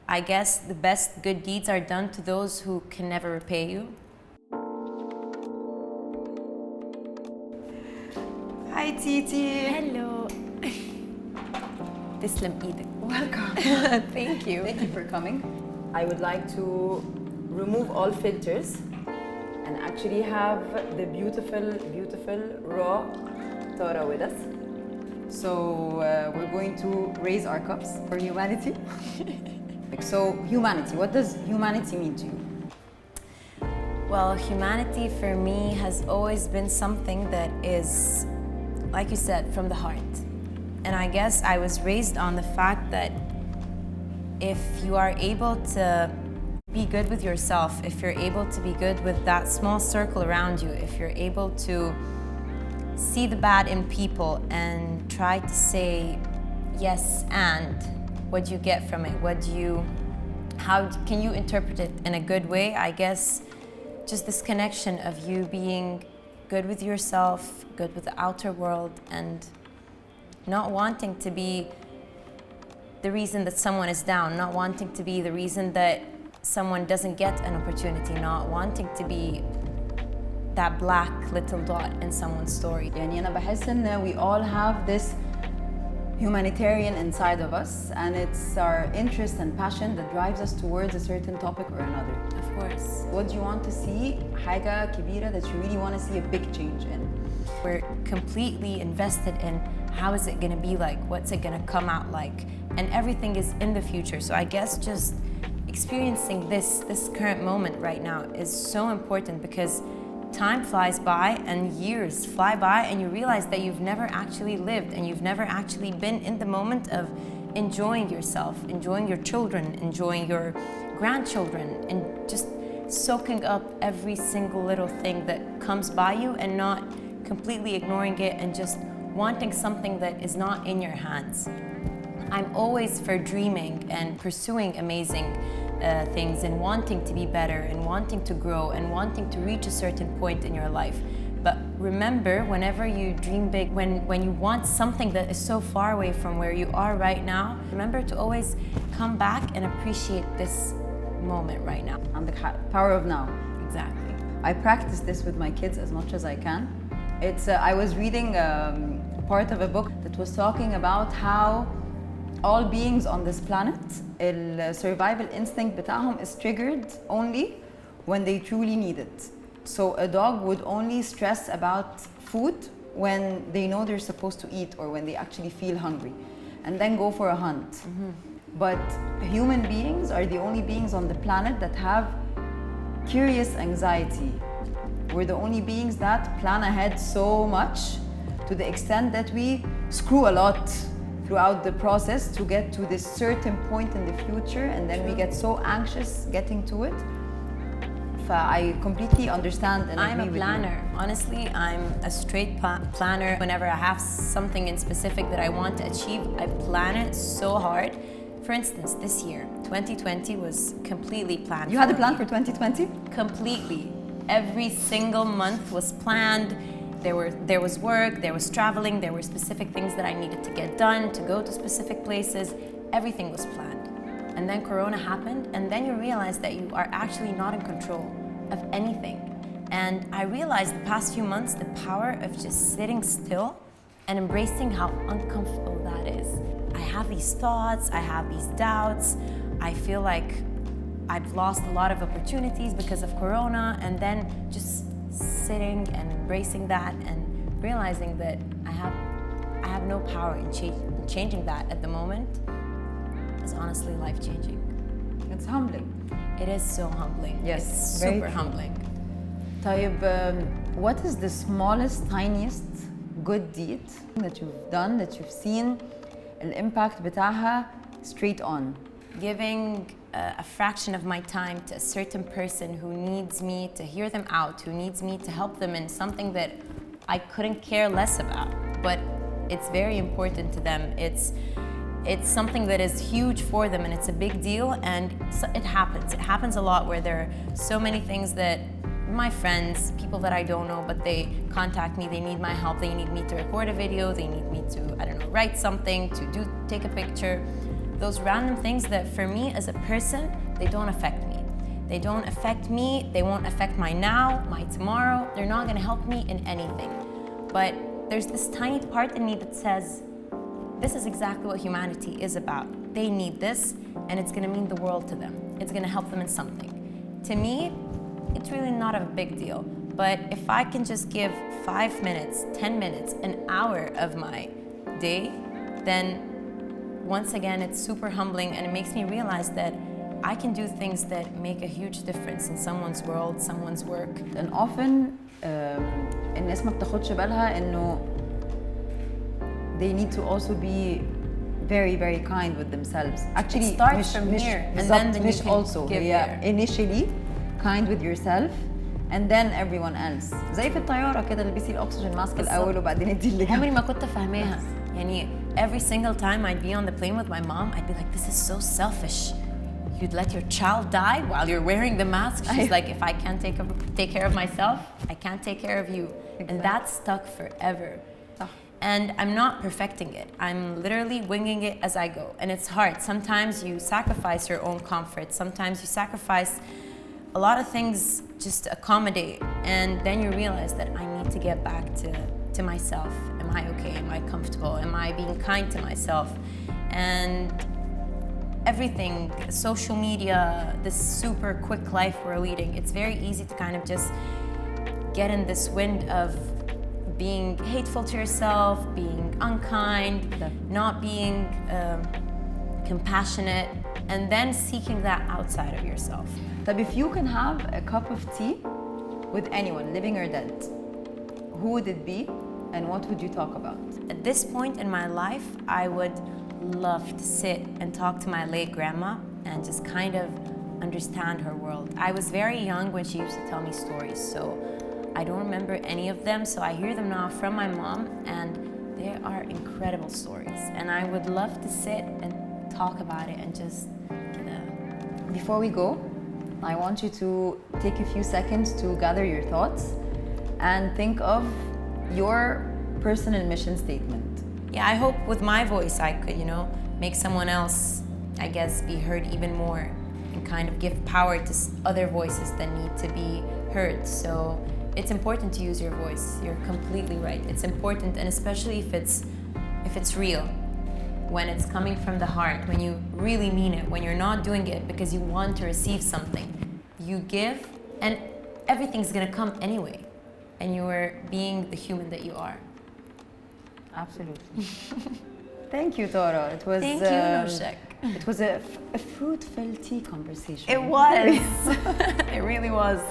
I guess the best good deeds are done to those who can never repay you. Hi Titi. Hello. تسلم ايدك. Welcome. Thank you. Thank you for coming. I would like to remove all filters and actually have the beautiful raw Tara with us. So we're going to raise our cups for humanity. So humanity, what does humanity mean to you? Well, humanity for me has always been something that is, like you said, from the heart. And I guess I was raised on the fact that if you are able to be good with yourself, if you're able to be good with that small circle around you, if you're able to see the bad in people and try to say yes and what do you get from it, how can you interpret it in a good way? I guess just this connection of you being good with yourself, good with the outer world, and not wanting to be the reason that someone is down, not wanting to be the reason that someone doesn't get an opportunity, not wanting to be that black little dot in someone's story. يعني أنا بحس إن we all have this humanitarian inside of us, and it's our interest and passion that drives us towards a certain topic or another. Of course. What do you want to see? حاجة كبيرة that you really want to see a big change in. We're completely invested in how is it going to be like, what's it going to come out like, and everything is in the future. So I guess just experiencing this current moment right now is so important because time flies by and years fly by and you realize that you've never actually lived and you've never actually been in the moment of enjoying yourself, enjoying your children, enjoying your grandchildren, and just soaking up every single little thing that comes by you and not completely ignoring it and just wanting something that is not in your hands. I'm always for dreaming and pursuing amazing things and wanting to be better and wanting to grow and wanting to reach a certain point in your life. But remember, whenever you dream big, when you want something that is so far away from where you are right now, remember to always come back and appreciate this moment right now. عندك حق. Power of now. Exactly. I practice this with my kids as much as I can. It's I was reading part of a book that was talking about how all beings on this planet, the survival instinct بتاعهم is triggered only when they truly need it. So a dog would only stress about food when they know they're supposed to eat or when they actually feel hungry, and then go for a hunt. Mm-hmm. But human beings are the only beings on the planet that have curious anxiety. We're the only beings that plan ahead so much to the extent that we screw a lot throughout the process to get to this certain point in the future, and then we get so anxious getting to it. I completely understand and I'm a planner. Honestly, I'm a straight planner. Whenever I have something in specific that I want to achieve, I plan it so hard. For instance, this year, 2020 was completely planned. You had a plan for 2020? Completely. Every single month was planned. There was work, there was traveling, there were specific things that I needed to get done, to go to specific places. Everything was planned. And then Corona happened, and then you realize that you are actually not in control of anything. And I realized the past few months the power of just sitting still and embracing how uncomfortable that is. I have these thoughts, I have these doubts, I feel like I've lost a lot of opportunities because of Corona, and then just sitting and embracing that and realizing that I have no power in changing that at the moment is honestly life-changing. It's humbling. It is so humbling. Yes, it's super humbling. طيب, what is the smallest, tiniest good deed that you've done, that you've seen الإمباكت بتاعها straight on? Giving a fraction of my time to a certain person who needs me to hear them out, who needs me to help them in something that I couldn't care less about, but it's very important to them. It's something that is huge for them and it's a big deal, and it happens. It happens a lot where there are so many things that my friends, people that I don't know, but they contact me, they need my help, they need me to record a video, they need me to, I don't know, write something, to take a picture. those random things that for me as a person, they don't affect me. They don't affect me, they won't affect my now, my tomorrow. They're not gonna help me in anything. But there's this tiny part in me that says, this is exactly what humanity is about. They need this, and it's gonna mean the world to them. It's gonna help them in something. To me, it's really not a big deal. But if I can just give 5 minutes, 10 minutes, an hour of my day, then once again, it's super humbling, and it makes me realize that I can do things that make a huge difference in someone's world, someone's work. And often الناس ما بتاخدش بالها إنه they need to also be very, very kind with themselves. Actually, it starts from here, and then you can also give there. Initially kind with yourself, and then everyone else. زي في الطيارة كده البسي الأكسجين ماسك الأول وبعدين ادي اللي عمري ما كنت فاهماها. يعني every single time I'd be on the plane with my mom, I'd be like, this is so selfish. You'd let your child die while you're wearing the mask. She's like, if I can't take care of myself, I can't take care of you. Exactly. And that stuck forever. Oh. And I'm not perfecting it. I'm literally winging it as I go. And it's hard. Sometimes you sacrifice your own comfort. Sometimes you sacrifice a lot of things just to accommodate. And then you realize that I need to get back to myself. Am I okay? Am I comfortable? Am I being kind to myself? And everything, social media, this super quick life we're leading, it's very easy to kind of just get in this wind of being hateful to yourself, being unkind, not being compassionate, and then seeking that outside of yourself. But if you can have a cup of tea with anyone, living or dead, who would it be and what would you talk about? At this point in my life, I would love to sit and talk to my late grandma and just kind of understand her world. I was very young when she used to tell me stories, so I don't remember any of them, so I hear them now from my mom, and they are incredible stories. And I would love to sit and talk about it and just get a... Before we go, I want you to take a few seconds to gather your thoughts and think of your personal mission statement. Yeah, I hope with my voice I could, make someone else, I guess, be heard even more and kind of give power to other voices that need to be heard. So it's important to use your voice. You're completely right. It's important, and especially if it's real, when it's coming from the heart, when you really mean it, when you're not doing it because you want to receive something. You give, and everything's gonna come anyway, and you're being the human that you are. Absolutely. Thank you, Tara. It was. Thank you, Norshek. It was a fruitful tea conversation. It was. It really was.